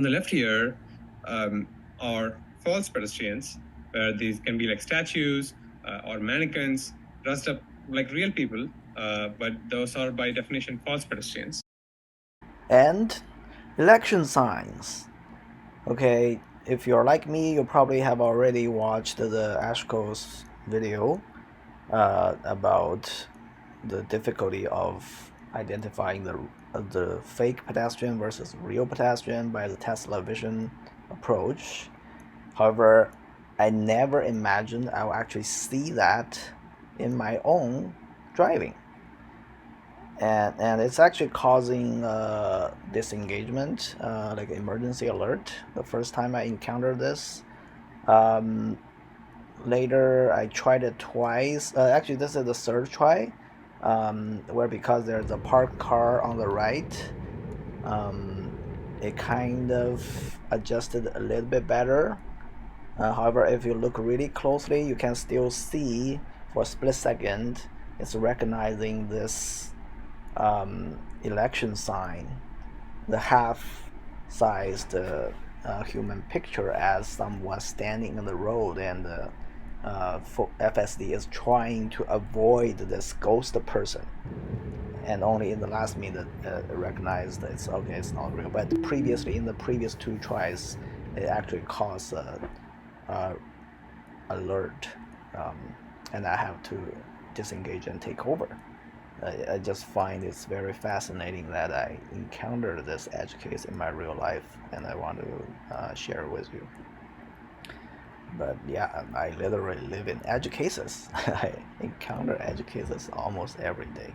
On the left here are false pedestrians, where these can be like statues or mannequins dressed up like real people, but those are by definition false pedestrians. And election signs. Okay, if you're like me, you probably have already watched the Ashok's video about the difficulty of identifying the fake pedestrian versus real pedestrian by the Tesla vision approach. However, I never imagined I would actually see that in my own driving. And it's actually causing disengagement, like emergency alert. The first time I encountered this, later I tried it twice. Actually, this is the third try, where because there's a parked car on the right, it kind of adjusted a little bit better. However, if you look really closely, you can still see for a split second it's recognizing this election sign, the half-sized human picture, as someone standing on the road, and FSD is trying to avoid this ghost person, and only in the last minute recognized it's okay, it's not real. But previously, in the previous two tries, it actually caused alert, and I have to disengage and take over. I just find it's very fascinating that I encountered this edge case in my real life, and I want to share it with you. But yeah, I literally live in edge cases. I encounter edge cases almost every day.